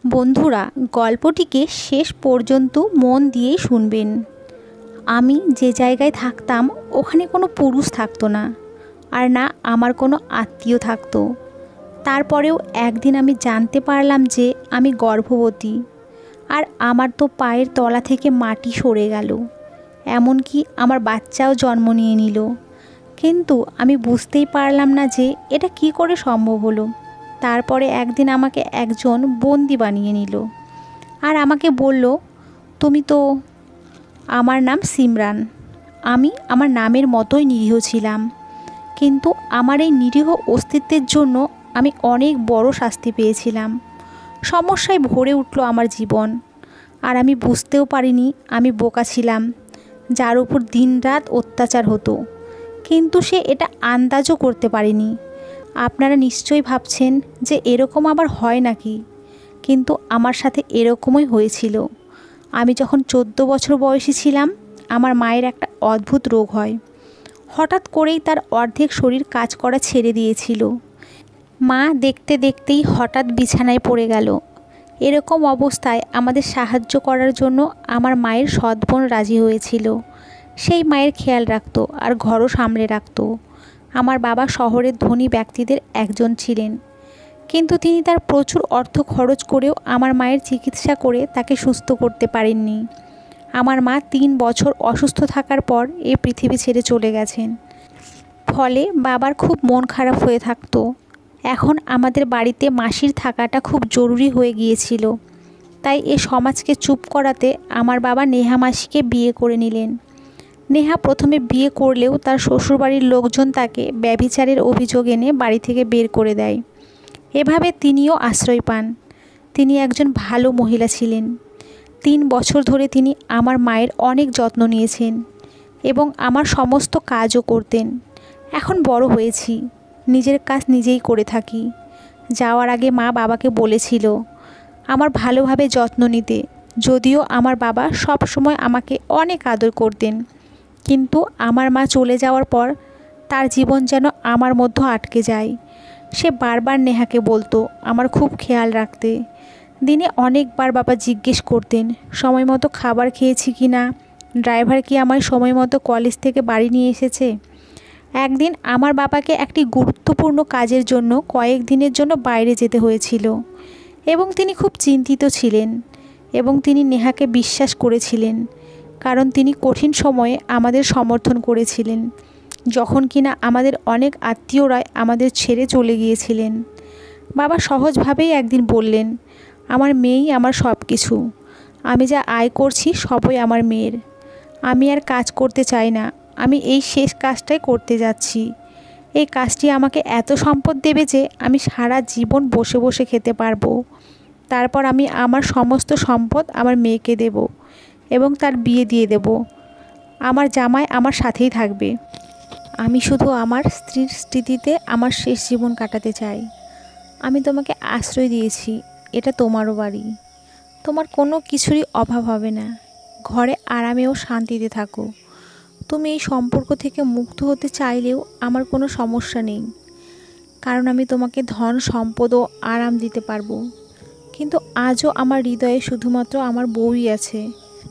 বন্ধুরা, গল্পটিকে শেষ পর্যন্ত মন দিয়েই শুনবেন। আমি যে জায়গায় থাকতাম ওখানে কোনো পুরুষ থাকতো না, আর না আমার কোনো আত্মীয় থাকতো। তারপরেও একদিন আমি জানতে পারলাম যে আমি গর্ভবতী, আর আমার তো পায়ের তলা থেকে মাটি সরে গেল, এমনকি আমার বাচ্চাও জন্ম নিয়ে নিল। কিন্তু আমি বুঝতেই পারলাম না যে এটা কি করে সম্ভব হলো। তারপরে একদিন আমাকে একজন বন্দি বানিয়ে নিল, আর আমাকে বলল, তুমি তো। আমার নাম সিমরান। আমি আমার নামের মতোই নিরীহ ছিলাম, কিন্তু আমার এই নিরীহ অস্তিত্বের জন্য আমি অনেক বড় শাস্তি পেয়েছিলাম। সমস্যায় ভরে উঠল আমার জীবন, আর আমি বুঝতেও পারিনি আমি বোকা ছিলাম, যার উপর দিনরাত অত্যাচার হতো, কিন্তু সে এটা আন্দাজও করতে পারেনি। আপনারা নিশ্চয়ই ভাবছেন যে এরকম আবার হয় নাকি, কিন্তু আমার সাথে এরকমই হয়েছিল। আমি যখন 14 বছর বয়সী ছিলাম, আমার মায়ের একটা অদ্ভুত রোগ হয়। হঠাৎ করেই তার অর্ধেক শরীর কাজ করা ছেড়ে দিয়েছিল। মা দেখতে দেখতেই হঠাৎ বিছানায় পড়ে গেল। এরকম অবস্থায় আমাদের সাহায্য করার জন্য আমার মায়ের সৎ বোন রাজি হয়েছিল। সেই মায়ের খেয়াল রাখতো আর ঘরও সামলে রাখতো। আমার বাবা শহরের ধনী ব্যক্তিদের একজন ছিলেন, কিন্তু তিনি তার প্রচুর অর্থ খরচ করেও আমার মায়ের চিকিৎসা করে তাকে সুস্থ করতে পারেননি। আমার মা 3 বছর অসুস্থ থাকার পর এই পৃথিবী ছেড়ে চলে গেছেন। ফলে বাবার খুব মন খারাপ হয়ে থাকতো। এখন আমাদের বাড়িতে মাসির থাকাটা খুব জরুরি হয়ে গিয়েছিল। তাই এ সমাজকে চুপ করাতে আমার বাবা নেহা মাসিকে বিয়ে করে নিলেন। নেহা প্রথমে বিয়ে করলেও তার শ্বশুরবাড়ির লোকজন তাকে ব্যভিচারের অভিযোগ এনে বাড়ি থেকে বের করে দেয়। এভাবে তিনিও আশ্রয় পান। তিনি একজন ভালো মহিলা ছিলেন। 3 বছর ধরে তিনি আমার মায়ের অনেক যত্ন নিয়েছেন এবং আমার সমস্ত কাজও করতেন। এখন বড় হয়েছি, নিজের কাজ নিজেই করে থাকি। যাওয়ার আগে মা বাবাকে বলেছিল আমার ভালোভাবে যত্ন নিতে, যদিও আমার বাবা সব সময় আমাকে অনেক আদর করতেন। কিন্তু আমার মা চলে যাওয়ার পর তার জীবন যেন আমার মধ্যে আটকে যায়। সে বারবার নেহাকে বলতো আমার খুব খেয়াল রাখতে। দিনে অনেকবার বাবা জিজ্ঞেস করতেন সময় মতো খাবার খেয়েছি কি না, ড্রাইভার কি আমায় সময় মতো কলেজ থেকে বাড়ি নিয়ে এসেছে। একদিন আমার বাবাকে একটি গুরুত্বপূর্ণ কাজের জন্য কয়েক দিনের জন্য বাইরে যেতে হয়েছিল, এবং তিনি খুব চিন্তিত ছিলেন, এবং তিনি নেহাকে বিশ্বাস করেছিলেন, কারণ তিনি কঠিন সময়ে আমাদের সমর্থন করেছিলেন, যখন কিনা আমাদের অনেক আত্মীয়রাই আমাদের ছেড়ে চলে গিয়েছিলেন। বাবা সহজভাবেই একদিন বললেন, আমার মেয়েই আমার সব কিছু। আমি যা আয় করছি সবই আমার মেয়ের। আমি আর কাজ করতে চাই না, আমি এই শেষ কাজটাই করতে যাচ্ছি। এই কাজটি আমাকে এত সম্পদ দেবে যে আমি সারা জীবন বসে বসে খেতে পারবো। তারপর আমি আমার সমস্ত সম্পদ আমার মেয়েকে দেব এবং তার বিয়ে দিয়ে দেব। আমার জামাই আমার সাথেই থাকবে। আমি শুধু আমার স্ত্রীর স্মৃতিতে আমার শেষ জীবন কাটাতে চাই। আমি তোমাকে আশ্রয় দিয়েছি, এটা তোমারও বাড়ি। তোমার কোনো কিছুরই অভাব হবে না। ঘরে আরামে ও শান্তিতে থাকো। তুমি এই সম্পর্ক থেকে মুক্ত হতে চাইলেও আমার কোনো সমস্যা নেই, কারণ আমি তোমাকে ধন সম্পদ ও আরাম দিতে পারবো। কিন্তু আজও আমার হৃদয়ে শুধুমাত্র আমার বউই আছে।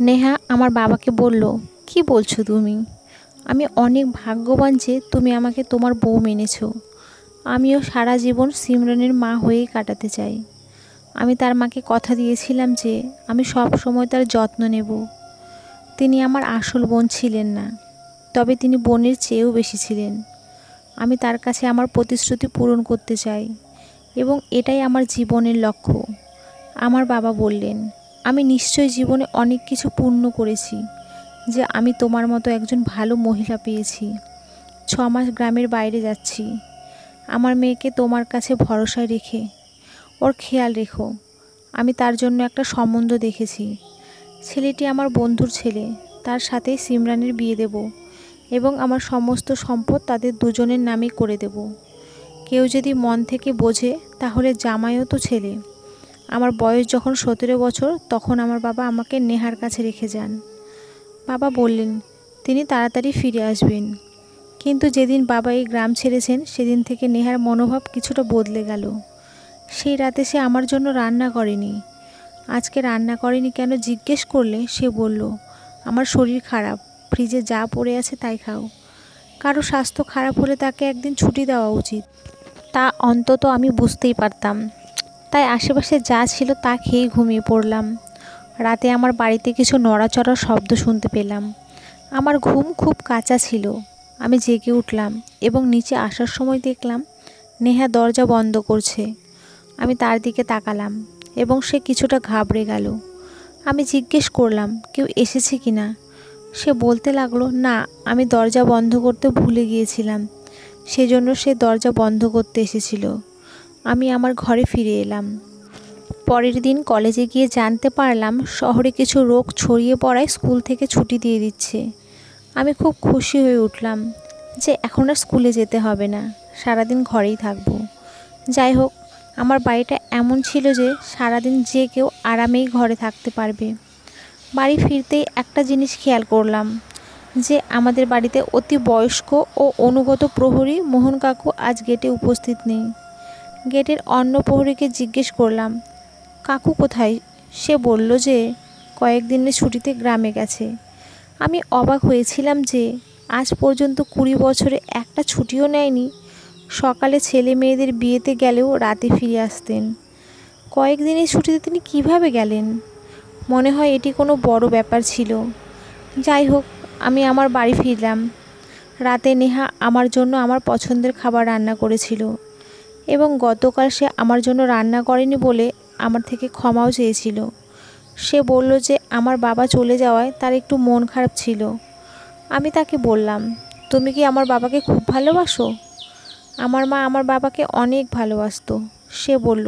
নেহা আমার বাবাকে বলল, কি বলছো তুমি? আমি অনেক ভাগ্যবান যে তুমি আমাকে তোমার বউ মেনেছো। আমিও সারা জীবন সিমরানের মা হয়েই কাটাতে চাই। আমি তার মাকে কথা দিয়েছিলাম যে আমি সব সময় তার যত্ন নেব। তিনি আমার আসল বোন ছিলেন না, তবে তিনি বোনের চেয়েও বেশি ছিলেন। আমি তার কাছে আমার প্রতিশ্রুতি পূরণ করতে চাই, এবং এটাই আমার জীবনের লক্ষ্য। আমার বাবা বললেন, আমি নিশ্চয়ই জীবনে অনেক কিছু পূর্ণ করেছি যে আমি তোমার মতো একজন ভালো মহিলা পেয়েছি। 6 মাস গ্রামের বাইরে যাচ্ছি। আমার মেয়েকে তোমার কাছে ভরসায় রেখে ওর খেয়াল রেখো। আমি তার জন্য একটা সম্বন্ধ দেখেছি। ছেলেটি আমার বন্ধুর ছেলে, তার সাথে সিমরানের বিয়ে দেব, এবং আমার সমস্ত সম্পদ তাদের দুজনের নামে করে দেব। কেউ যদি মন থেকে বোঝে তাহলে জামাইও তো ছেলে। আমার বয়স যখন 17 বছর তখন আমার বাবা আমাকে নেহার কাছে রেখে যান। বাবা বললেন তিনি তাড়াতাড়ি ফিরে আসবেন। কিন্তু যেদিন বাবা এই গ্রাম ছেড়েছেন সেদিন থেকে নেহার মনোভাব কিছুটা বদলে গেল। সেই রাতে সে আমার জন্য রান্না করেনি, আজকে রান্না করেনি কেন জিজ্ঞেস করলে সে বলল, আমার শরীর খারাপ, ফ্রিজে যা পড়ে আছে তাই খাও। কারো স্বাস্থ্য খারাপ হলে তাকে একদিন ছুটি দেওয়া উচিত, তা অন্তত আমি বুঝতেই পারতাম। তাই আশেপাশে যা ছিল তা খেয়েই ঘুমিয়ে পড়লাম। রাতে আমার বাড়িতে কিছু নড়াচড়ার শব্দ শুনতে পেলাম। আমার ঘুম খুব কাঁচা ছিল। আমি জেগে উঠলাম এবং নিচে আসার সময় দেখলাম নেহা দরজা বন্ধ করছে। আমি তার দিকে তাকালাম এবং সে কিছুটা ঘাবড়ে গেল। আমি জিজ্ঞেস করলাম, কেউ এসেছে কি না? সে বলতে লাগলো, না, আমি দরজা বন্ধ করতে ভুলে গিয়েছিলাম, সেজন্য সে দরজা বন্ধ করতে এসেছিল। আমি আমার ঘরে ফিরে এলাম। পরের দিন কলেজে গিয়ে জানতে পারলাম শহরে কিছু রোগ ছড়িয়ে পড়ায় স্কুল থেকে ছুটি দিয়ে দিচ্ছে। আমি খুব খুশি হয়ে উঠলাম যে এখন আর স্কুলে যেতে হবে না, সারাদিন ঘরেই থাকবো। যাই হোক, আমার বাড়িটা এমন ছিল যে সারাদিন যে কেউ আরামেই ঘরে থাকতে পারবে। বাড়ি ফিরতেই একটা জিনিস খেয়াল করলাম যে আমাদের বাড়িতে অতি বয়স্ক ও অনুগত প্রহরী মোহন কাকু আজ গেটে উপস্থিত নেই। গেটের অন্য প্রহরীকে জিজ্ঞেস করলাম, কাকু কোথায়? সে বলল যে কয়েকদিনের ছুটিতে গ্রামে গেছে। আমি অবাক হয়েছিলাম যে আজ পর্যন্ত 20 বছরে একটা ছুটিও নেয়নি। সকালে ছেলে মেয়েদের বিয়েতে গেলেও রাতে ফিরে আসতেন। কয়েকদিনের ছুটিতে তিনি কিভাবে গেলেন? মনে হয় এটি কোনো বড় ব্যাপার ছিল। যাই হোক, আমি আমার বাড়ি ফিরলাম। রাতে নেহা আমার জন্য আমার পছন্দের খাবার রান্না করেছিল এবং গতকাল সে আমার জন্য রান্না করেনি বলে আমার থেকে ক্ষমাও চেয়েছিল। সে বলল যে আমার বাবা চলে যাওয়ায় তার একটু মন খারাপ ছিল। আমি তাকে বললাম, তুমি কি আমার বাবাকে খুব ভালোবাসো? আমার মা আমার বাবাকে অনেক ভালোবাসতো। সে বলল,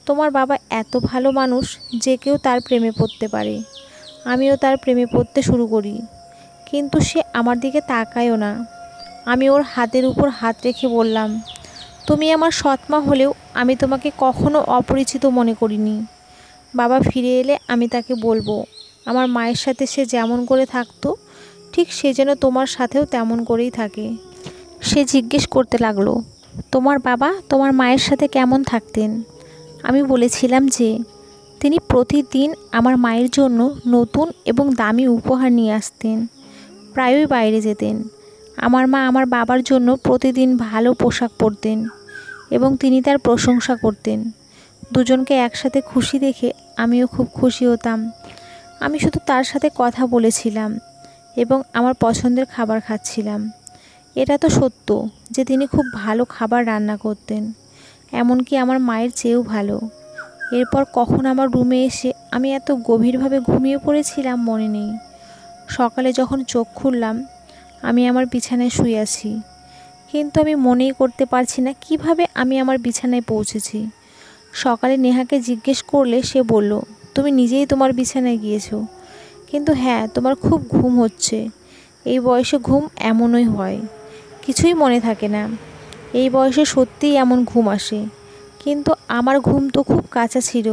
তোমার বাবা এত ভালো মানুষ যে কেউ তার প্রেমে পড়তে পারে। আমিও তার প্রেমে পড়তে শুরু করি, কিন্তু সে আমার দিকে তাকায়ও না। আমি ওর হাতের উপর হাত রেখে বললাম, তুমি আমার সৎমা হলেও আমি তোমাকে কখনো অপরিচিত মনে করিনি। বাবা ফিরে এলে আমি তাকে বলবো আমার মায়ের সাথে সে যেমন করে থাকতো ঠিক সে যেন তোমার সাথেও তেমন করেই থাকে। সে জিজ্ঞেস করতে লাগলো, তোমার বাবা তোমার মায়ের সাথে কেমন থাকতেন? আমি বলেছিলাম যে তিনি প্রতিদিন আমার মায়ের জন্য নতুন এবং দামি উপহার নিয়ে আসতেন, প্রায়ই বাইরে যেতেন। আমার মা আমার বাবার জন্য প্রতিদিন ভালো পোশাক পরতেন এবং তিনি তার প্রশংসা করতেন। দুজনকে একসাথে খুশি দেখে আমিও খুব খুশি হতাম। আমি শুধু তার সাথে কথা বলেছিলাম এবং আমার পছন্দের খাবার খাচ্ছিলাম। এটা তো সত্য যে তিনি খুব ভালো খাবার রান্না করতেন, এমনকি আমার মায়ের চেয়েও ভালো। এরপর কখন আমার রুমে এসে আমি এত গভীরভাবে ঘুমিয়ে পড়েছিলাম মনে নেই। সকালে যখন চোখ খুললাম আমি আমার বিছানায় শুয়ে আছি, কিন্তু আমি মনেই করতে পারছি না কিভাবে আমি আমার বিছানায় পৌঁছেছি। সকালে নেহাকে জিজ্ঞেস করলে সে বলল, তুমি নিজেই তোমার বিছানায় গিয়েছো। কিন্তু হ্যাঁ, তোমার খুব ঘুম হচ্ছে। এই বয়সে ঘুম এমনই হয়, কিছুই মনে থাকে না। এই বয়সে সত্যিই এমন ঘুম আসে, কিন্তু আমার ঘুম তো খুব কাঁচা ছিল।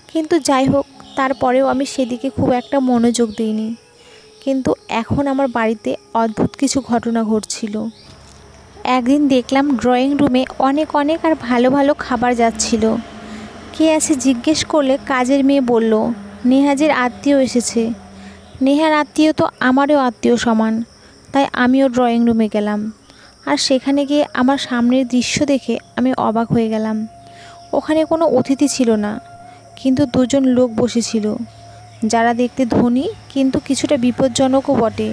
কিন্তু যাই হোক, তারপরেও আমি সেদিকে খুব একটা মনোযোগ দিইনি। কিন্তু এখন আমার বাড়িতে অদ্ভুত কিছু ঘটনা ঘটছিল। একদিন দেখলাম ড্রয়িং রুমে অনেক অনেক আর ভালো ভালো খাবার যাচ্ছিল। কে আছে জিজ্ঞেস করলে কাজের মেয়ে বলল, নেহাজের আত্মীয় এসেছে। নেহার আত্মীয় তো আমারও আত্মীয় সমান। তাই আমিও ড্রয়িং রুমে গেলাম, আর সেখানে গিয়ে আমার সামনের দৃশ্য দেখে আমি অবাক হয়ে গেলাম। ওখানে কোনো অতিথি ছিল না, কিন্তু দুজন লোক বসেছিল যারা দেখতে ধনী কিন্তু কিছুটা বিপজ্জনকও বটে।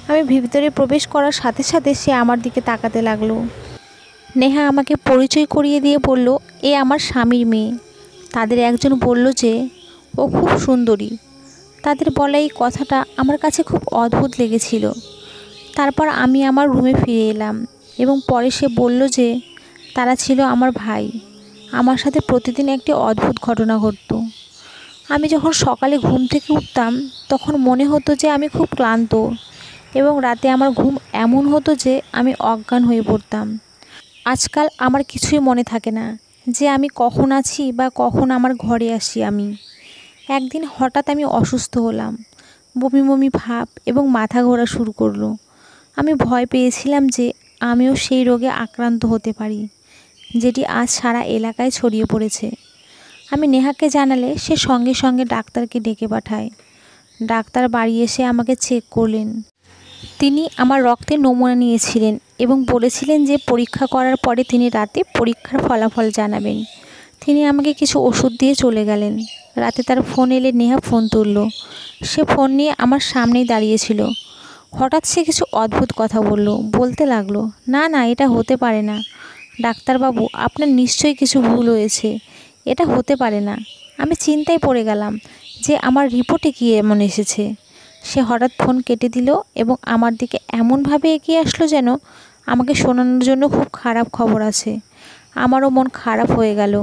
আমি ভিতরে প্রবেশ করার সাথে সাথে সে আমার দিকে তাকাতে লাগলো। নেহা আমাকে পরিচয় করিয়ে দিয়ে বলল, এ আমার স্বামীর মেয়ে। তাদের একজন বলল যে ও খুব সুন্দরী। তাদের বলা এই কথাটা আমার কাছে খুব অদ্ভুত লেগেছিল। তারপর আমি আমার রুমে ফিরে এলাম এবং পরে সে বলল যে তারা ছিল আমার ভাই। আমার সাথে প্রতিদিন একটি অদ্ভুত ঘটনা ঘটত। আমি যখন সকালে ঘুম থেকে উঠতাম তখন মনে হতো যে আমি খুব ক্লান্ত, এবং রাতে আমার ঘুম এমন হতো যে আমি অজ্ঞান হয়ে পড়তাম। আজকাল আমার কিছুই মনে থাকে না যে আমি কখন আছি বা কখন আমার ঘরে আসি আমি। একদিন হঠাৎ আমি অসুস্থ হলাম, বমি বমি ভাব এবং মাথা ঘোরা শুরু করলো। আমি ভয় পেয়েছিলাম যে আমিও সেই রোগে আক্রান্ত হতে পারি, যেটি আজ সারা এলাকায় ছড়িয়ে পড়েছে। আমি নেহাকে জানালে সে সঙ্গে সঙ্গে ডাক্তারকে ডেকে পাঠায়। ডাক্তার বাড়ি এসে আমাকে চেক করলেন। তিনি আমার রক্তের নমুনা নিয়েছিলেন এবং বলেছিলেন যে পরীক্ষা করার পরে তিনি রাতে পরীক্ষার ফলাফল জানাবেন। তিনি আমাকে কিছু ওষুধ দিয়ে চলে গেলেন। রাতে তার ফোন এলে নেহা ফোন তুলল। সে ফোন নিয়ে আমার সামনেই দাঁড়িয়েছিল। হঠাৎ সে কিছু অদ্ভুত কথা বলতে লাগলো, না না, এটা হতে পারে না ডাক্তারবাবু, আপনার নিশ্চয়ই কিছু ভুল হয়েছে, এটা হতে পারে না। আমি চিন্তায় পড়ে গেলাম যে আমার রিপোর্টে কী এমন এসেছে। সে হঠাৎ ফোন কেটে দিল এবং আমার দিকে এমনভাবে এগিয়ে আসলো যেন আমাকে শোনানোর জন্য খুব খারাপ খবর আছে। আমারও মন খারাপ হয়ে গেল।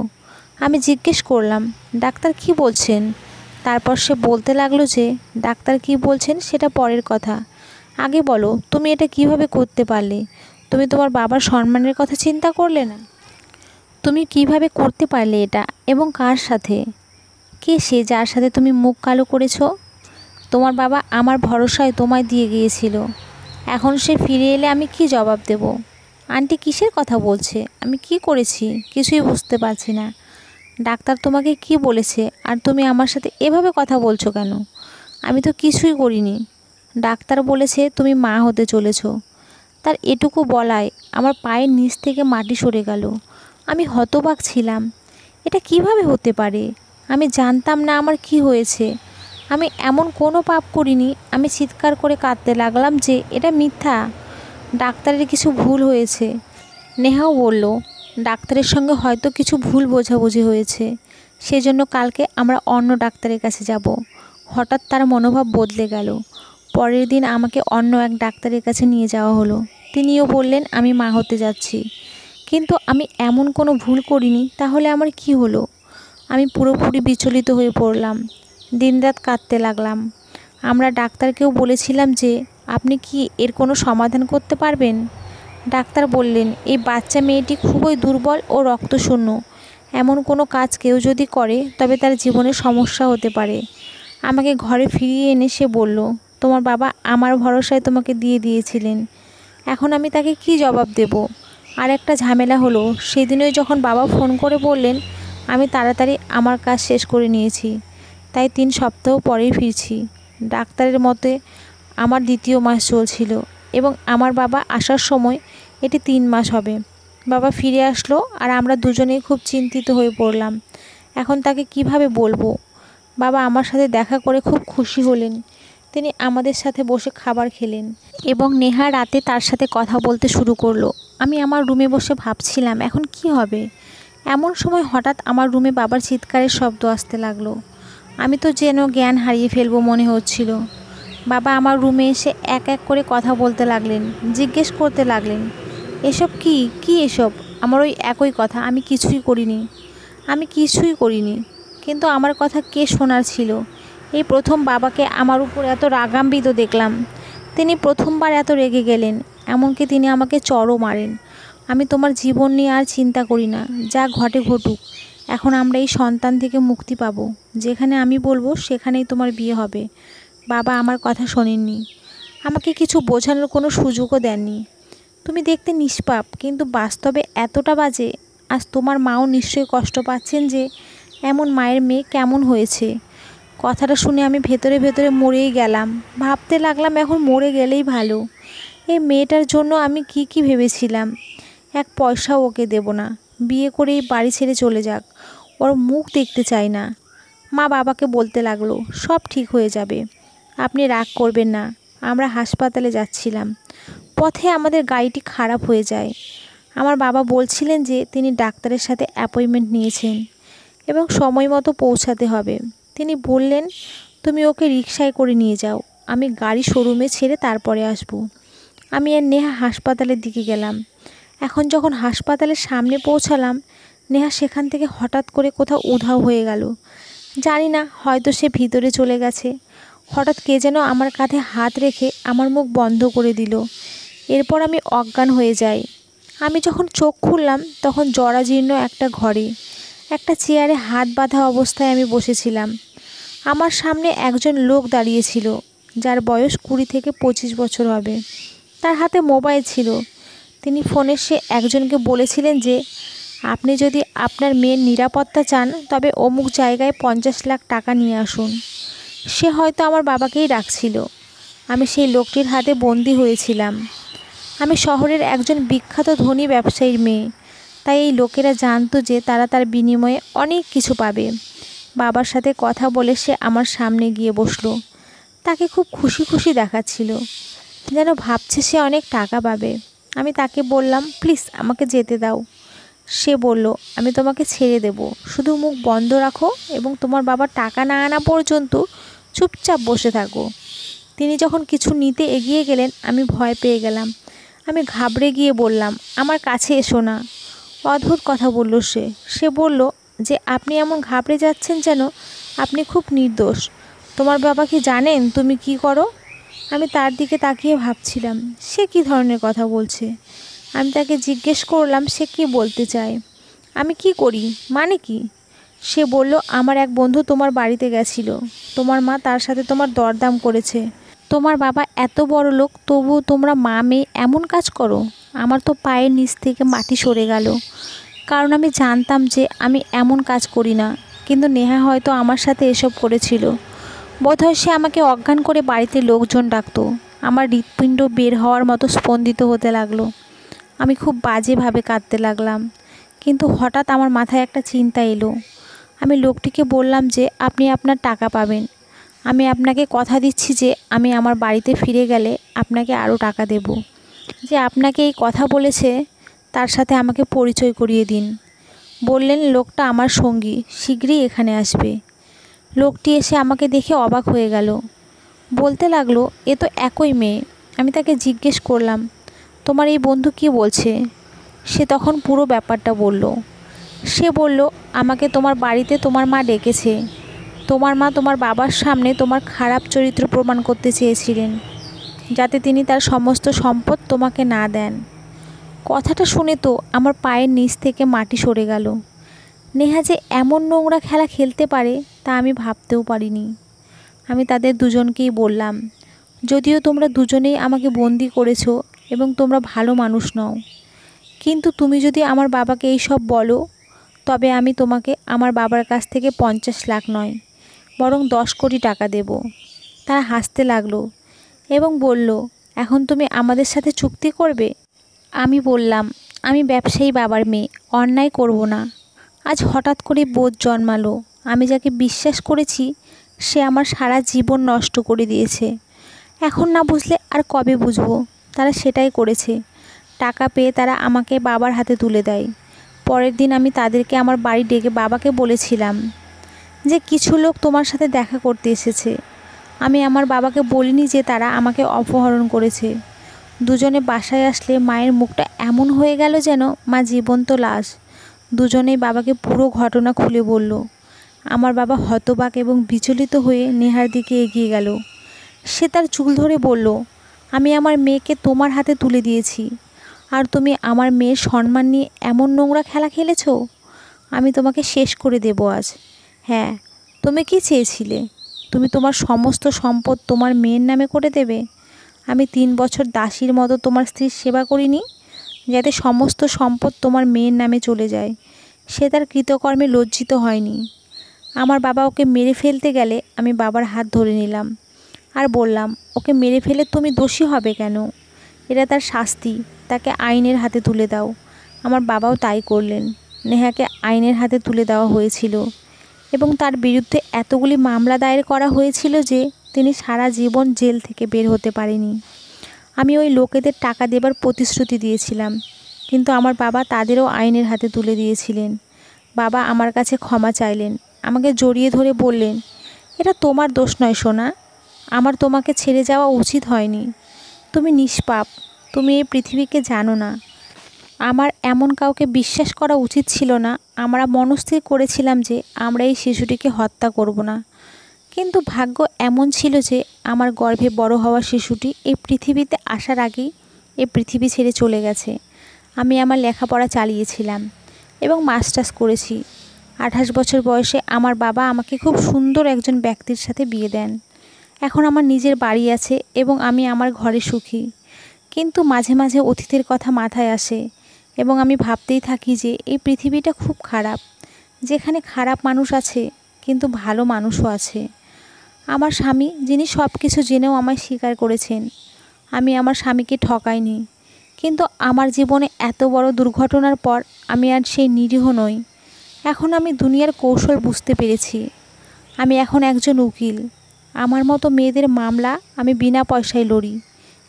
আমি জিজ্ঞেস করলাম, ডাক্তার কি বলছেন? তারপর সে বলতে লাগলো যে ডাক্তার কি বলছেন সেটা পরের কথা, আগে বলো তুমি এটা কিভাবে করতে পারলে? তুমি তোমার বাবার সম্মানের কথা চিন্তা করলে না? তুমি কিভাবে করতে পারলে এটা, এবং কার সাথে? কে সে যার সাথে তুমি মুখ কালো করেছো? তোমার বাবা আমার ভরসায় তোমায় দিয়ে গিয়েছিল। এখন সে ফিরে এলে আমি কি জবাব দেব? আন্টি কিসের কথা বলছে? আমি কি করেছি কিছুই বুঝতে পারছি না। ডাক্তার তোমাকে কি বলেছে আর তুমি আমার সাথে এভাবে কথা বলছো কেন? আমি তো কিছুই করিনি। ডাক্তার বলেছে তুমি মা হতে চলেছ। তার এটুকু বলায় আমার পায়ের নিচ থেকে মাটি সরে গেল। আমি হতবাক ছিলাম। এটা কিভাবে হতে পারে? আমি জানতাম না আমার কি হয়েছে। আমি এমন কোনো পাপ করিনি। আমি চিৎকার করে কাঁদতে লাগলাম যে এটা মিথ্যা, ডাক্তারের কিছু ভুল হয়েছে। নেহাও বলল, ডাক্তারের সঙ্গে হয়তো কিছু ভুল বোঝাবুঝি হয়েছে, সেজন্য কালকে আমরা অন্য ডাক্তারের কাছে যাব। হঠাৎ তার মনোভাব বদলে গেল। পরের দিন আমাকে অন্য এক ডাক্তারের কাছে নিয়ে যাওয়া হলো। তিনিও বললেন আমি মা হতে যাচ্ছি। কিন্তু আমি এমন কোনো ভুল করিনি, তাহলে আমার কি হলো? আমি পুরোপুরি বিচলিত হয়ে পড়লাম। দিনরাত কাঁদতে লাগলাম। আমরা ডাক্তারকেও বলেছিলাম যে আপনি কি এর কোনো সমাধান করতে পারবেন? ডাক্তার বললেন এই বাচ্চা মেয়েটি খুবই দুর্বল ও রক্তশূন্য। এমন কোনো কাজ কেউ যদি করে তবে তার জীবনে সমস্যা হতে পারে। আমাকে ঘরে ফিরিয়ে এনে সে বলল, তোমার বাবা আমার ভরসায় তোমাকে দিয়ে দিয়েছিলেন। এখন আমি তাকে কি জবাব দেব? আর একটা ঝামেলা হলো, সেদিনই যখন বাবা ফোন করে বললেন আমি তাড়াতাড়ি আমার কাজ শেষ করে নিয়েছি, তাই 3 সপ্তাহ পরেই ফিরছি। ডাক্তারের মতে আমার 2য় মাস চলছিল এবং আমার বাবা আসার সময় এটি 3 মাস হবে। বাবা ফিরে আসলো আর আমরা দুজনেই খুব চিন্তিত হয়ে পড়লাম। এখন তাকে কিভাবে বলবো? বাবা আমার সাথে দেখা করে খুব খুশি হলেন। তিনি আমাদের সাথে বসে খাবার খেলেন এবং নেহা রাতে তার সাথে কথা বলতে শুরু করলো। আমি আমার রুমে বসে ভাবছিলাম এখন কি হবে। এমন সময় হঠাৎ আমার রুমে বাবার চিৎকারের শব্দ আসতে লাগলো। আমি তো যেন জ্ঞান হারিয়ে ফেলবো মনে হচ্ছিল। বাবা আমার রুমে এসে এক এক করে কথা বলতে লাগলেন, জিজ্ঞেস করতে লাগলেন, এসব কি এসব? আমার ওই একই কথা, আমি কিছুই করিনি। কিন্তু আমার কথা কে শোনার ছিল? এই প্রথম বাবাকে আমার উপর এত রাগান্বিত দেখলাম। তিনি প্রথমবার এত রেগে গেলেন, এমনকি তিনি আমাকে চড়ও মারেন। আমি তোমার জীবন নিয়ে আর চিন্তা করি না, যা ঘটে ঘটুক। এখন আমরা এই সন্তান থেকে মুক্তি পাবো। যেখানে আমি বলবো সেখানেই তোমার বিয়ে হবে। বাবা আমার কথা শোনেননি, আমাকে কিছু বোঝানোর কোনো সুযোগও দেননি। তুমি দেখতে নিষ্পাপ, কিন্তু বাস্তবে এতটা বাজে। আজ তোমার মাও নিশ্চয়ই কষ্ট পাচ্ছেন যে এমন মায়ের মেয়ে কেমন হয়েছে। কথাটা শুনে আমি ভেতরে ভেতরে মরেই গেলাম। ভাবতে লাগলাম এখন মরে গেলেই ভালো। এই মেয়েটার জন্য আমি কি ভেবেছিলাম। 1 পয়সাও ওকে দেব না। বিয়ে করে এই বাড়ি ছেড়ে চলে যাক, ওর মুখ দেখতে চাই না। মা বাবাকে বলতে লাগলো, সব ঠিক হয়ে যাবে, আপনি রাগ করবেন না। আমরা হাসপাতালে যাচ্ছিলাম, পথে আমাদের গাড়িটি খারাপ হয়ে যায়। আমার বাবা বলছিলেন যে তিনি ডাক্তারের সাথে অ্যাপয়েন্টমেন্ট নিয়েছেন এবং সময় মতো পৌঁছাতে হবে। তিনি বললেন তুমি ওকে রিকশায় করে নিয়ে যাও, আমি গাড়ি শোরুমে ছেড়ে তারপরে আসব। আমি আর নেহা হাসপাতালের দিকে গেলাম। এখন যখন হাসপাতালের সামনে পৌঁছালাম, নেহা সেখান থেকে হঠাৎ করে কোথাও উধাও হয়ে গেল। জানি না, হয়তো সে ভিতরে চলে গেছে। হঠাৎ কে যেন আমার কাঁধে হাত রেখে আমার মুখ বন্ধ করে দিল। এরপর আমি অজ্ঞান হয়ে যাই। আমি যখন চোখ খুললাম তখন জরাজীর্ণ একটা ঘরে একটা চেয়ারে হাত বাঁধা অবস্থায় আমি বসেছিলাম। আমার সামনে একজন লোক দাঁড়িয়েছিল, যার বয়স 20 থেকে 25 বছর হবে। তার হাতে মোবাইল ছিল। তিনি ফোনে সে একজনকে বলেছিলেন যে আপনি যদি আপনার মেয়ের নিরাপত্তা চান তবে অমুক জায়গায় 50 লাখ টাকা নিয়ে আসুন। সে হয়তো আমার বাবাকেই ডাকছিল। আমি সেই লোকটির হাতে বন্দী হয়েছিলাম। আমি শহরের একজন বিখ্যাত ধনী ব্যবসায়ীর মেয়ে, তাই এই লোকেরা জানতো যে তারা তার বিনিময়ে অনেক কিছু পাবে। বাবার সাথে কথা বলে সে আমার সামনে গিয়ে বসলো। তাকে খুব খুশি খুশি দেখাচ্ছিল, যেন ভাবছে সে অনেক টাকা পাবে। আমি তাকে বললাম, প্লিজ আমাকে যেতে দাও। সে বলল, আমি তোমাকে ছেড়ে দেব, শুধু মুখ বন্ধ রাখো এবং তোমার বাবা টাকা না আনা পর্যন্ত চুপচাপ বসে থাকো। তিনি যখন কিছু নিতে এগিয়ে গেলেন আমি ভয় পেয়ে গেলাম। আমি ঘাবড়ে গিয়ে বললাম, আমার কাছে এসো না। অদ্ভুত কথা বলল সে। সে বলল যে আপনি এমন ঘাবড়ে যাচ্ছেন যেন আপনি খুব নির্দোষ। তোমার বাবা কি জানেন তুমি কি করো? আমি তার দিকে তাকিয়ে ভাবছিলাম সে কী ধরনের কথা বলছে। আমি তাকে জিজ্ঞেস করলাম সে কি বলতে চায়। আমি কি করি মানে কি? সে বলল, আমার এক বন্ধু তোমার বাড়িতে গেছিল। তোমার মা তার সাথে তোমার দরদাম করেছে। তোমার বাবা এত বড় লোক, তবুও তোমরা মা মেয়ে এমন কাজ করো। আমার তো পায়ের নিচ থেকে মাটি সরে গেল, কারণ আমি জানতাম যে আমি এমন কাজ করি না। কিন্তু নেহা হয়তো আমার সাথে এসব করেছিল। বোধহয় সে আমাকে অজ্ঞান করে বাড়িতে লোকজন ডাকতো। আমার হৃৎপিণ্ড বের হওয়ার মতো স্পন্দিত হতে লাগলো। আমি খুব বাজেভাবে কাঁদতে লাগলাম। কিন্তু হঠাৎ আমার মাথায় একটা চিন্তা এলো। আমি লোকটিকে বললাম যে আপনি আপনার টাকা পাবেন। আমি আপনাকে কথা দিচ্ছি যে আমি আমার বাড়িতে ফিরে গেলে আপনাকে আরও টাকা দেব। যে আপনাকে এই কথা বলেছে তার সাথে আমাকে পরিচয় করিয়ে দিন। বললেন, লোকটা আমার সঙ্গী, শীঘ্রই এখানে আসবে। লোকটি এসে আমাকে দেখে অবাক হয়ে গেল। বলতে লাগলো, এ তো একই মেয়ে। আমি তাকে জিজ্ঞেস করলাম, তোমার এই বন্ধু কি বলছে? সে তখন পুরো ব্যাপারটা বলল। সে বলল, আমাকে তোমার বাড়িতে তোমার মা ডেকেছে। তোমার মা তোমার বাবার সামনে তোমার খারাপ চরিত্র প্রমাণ করতে চেয়েছিলেন, যাতে তিনি তার সমস্ত সম্পদ তোমাকে না দেন। কথাটা শুনে তো আমার পায়ের নিচ থেকে মাটি সরে গেল। নেহা যে এমন নোংরা খেলা খেলতে পারে তা আমি ভাবতেও পারিনি। আমি তাদের দুজনকেই বললাম, যদিও তোমরা দুজনেই আমাকে বন্দি করেছো এবং তোমরা ভালো মানুষ নও, কিন্তু তুমি যদি আমার বাবাকে এই সব বলো তবে আমি তোমাকে আমার বাবার কাছ থেকে 50 লাখ নয়, বরং 10 কোটি টাকা দেব। তারা হাসতে লাগলো এবং বলল, এখন তুমি আমাদের সাথে চুক্তি করবে? আমি বললাম, আমি ব্যবসায়ী বাবার মেয়ে, অন্যায় করব না। আজ হঠাৎ করে বোধ জন্মালো, আমি যাকে বিশ্বাস করেছি সে আমার সারা জীবন নষ্ট করে দিয়েছে। এখন না বুঝলে আর কবে বুঝবো? তারা সেটাই করেছে। টাকা পেয়ে তারা আমাকে বাবার হাতে তুলে দেয়। পরের দিন আমি তাদেরকে আমার বাড়ি ডেকে বাবাকে বলেছিলাম যে কিছু লোক তোমার সাথে দেখা করতে এসেছে। আমি আমার বাবাকে বলিনি যে তারা আমাকে অপহরণ করেছে। দুজনে বাসায় আসলে মায়ের মুখটা এমন হয়ে গেল যেন মা জীবন্ত লাশ। দুজনেই বাবাকে পুরো ঘটনা খুলে বলল। আমার বাবা হতবাক এবং বিচলিত হয়ে নেহার দিকে এগিয়ে গেল। সে তার চুল ধরে বলল, আমি আমার মেয়েকে তোমার হাতে তুলে দিয়েছি, আর তুমি আমার মেয়ের সম্মান নিয়ে এমন নোংরা খেলা খেলেছো। আমি তোমাকে শেষ করে দেব আজ। হ্যাঁ, তুমি কি চেয়েছিলে? তুমি তোমার সমস্ত সম্পদ তোমার মেয়ের নামে করে দেবে? আমি 3 বছর দাসীর মতো তোমার স্ত্রীর সেবা করিনি, যাতে সমস্ত সম্পদ তোমার মেয়ের নামে চলে যায়? সে তার কৃতকর্মে লজ্জিত হয়নি। আমার বাবা ওকে মেরে ফেলতে গেলে আমি বাবার হাত ধরে নিলাম আর বললাম, ওকে মেরে ফেলে তুমি দোষী হবে কেন? এটা তার শাস্তি, তাকে আইনের হাতে তুলে দাও। আমার বাবাও তাই করলেন। নেহাকে আইনের হাতে তুলে দেওয়া হয়েছিল এবং তার বিরুদ্ধে এতগুলি মামলা দায়ের করা হয়েছিল যে তিনি সারা জীবন জেল থেকে বের হতে পারেনি। আমি ওই লোকেদের টাকা দেবার প্রতিশ্রুতি দিয়েছিলাম, কিন্তু আমার বাবা তাদেরও আইনের হাতে তুলে দিয়েছিলেন। বাবা আমার কাছে ক্ষমা চাইলেন, আমাকে জড়িয়ে ধরে বললেন, এটা তোমার দোষ নয় সোনা, আমার তোমাকে ছেড়ে যাওয়া উচিত হয়নি। তুমি নিষ্পাপ, তুমি এই পৃথিবীকে জানো না। আমার এমন কাউকে বিশ্বাস করা উচিত ছিল না। আমরা মনস্থির করেছিলাম যে আমরা এই শিশুটিকে হত্যা করব না, কিন্তু ভাগ্য এমন ছিল যে আমার গর্ভে বড় হওয়া শিশুটি এই পৃথিবীতে আসার আগেই এই পৃথিবী ছেড়ে চলে গেছে। আমি আমার লেখাপড়া চালিয়েছিলাম এবং মাস্টার্স করেছি। 28 বছর বয়সে আমার বাবা আমাকে খুব সুন্দর একজন ব্যক্তির সাথে বিয়ে দেন। এখন আমার নিজের বাড়ি আছে এবং আমি আমার ঘরে সুখী। কিন্তু মাঝে মাঝে অতীতের কথা মাথায় আসে এবং আমি ভাবতেই থাকি যে এই পৃথিবীটা খুব খারাপ, যেখানে খারাপ মানুষ আছে কিন্তু ভালো মানুষও আছে। আমার স্বামী, যিনি সব কিছু জেনেও আমায় স্বীকার করেছেন, আমি আমার স্বামীকে ঠকাইনি, কিন্তু আমার জীবনে এত বড় দুর্ঘটনার পর আমি আর সেই নিরীহ নই। এখন আমি দুনিয়ার কৌশল বুঝতে পেরেছি। আমি এখন একজন উকিল। আমার মতো মেয়েদের মামলা আমি বিনা পয়সায় লড়ি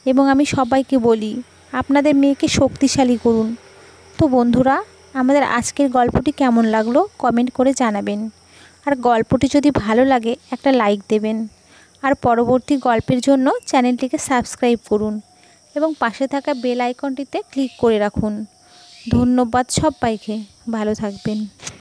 এবং আমি সবাইকে বলি, আপনাদের মেয়েকে শক্তিশালী করুন। তো বন্ধুরা, আমাদের আজকের গল্পটি কেমন লাগলো কমেন্ট করে জানাবেন। আর গল্পটি যদি ভালো লাগে একটা লাইক দেবেন। আর পরবর্তী গল্পের জন্য চ্যানেলটিকে সাবস্ক্রাইব করুন এবং পাশে থাকা বেল আইকনটিতে ক্লিক করে রাখুন। ধন্যবাদ সবাইকে, ভালো থাকবেন।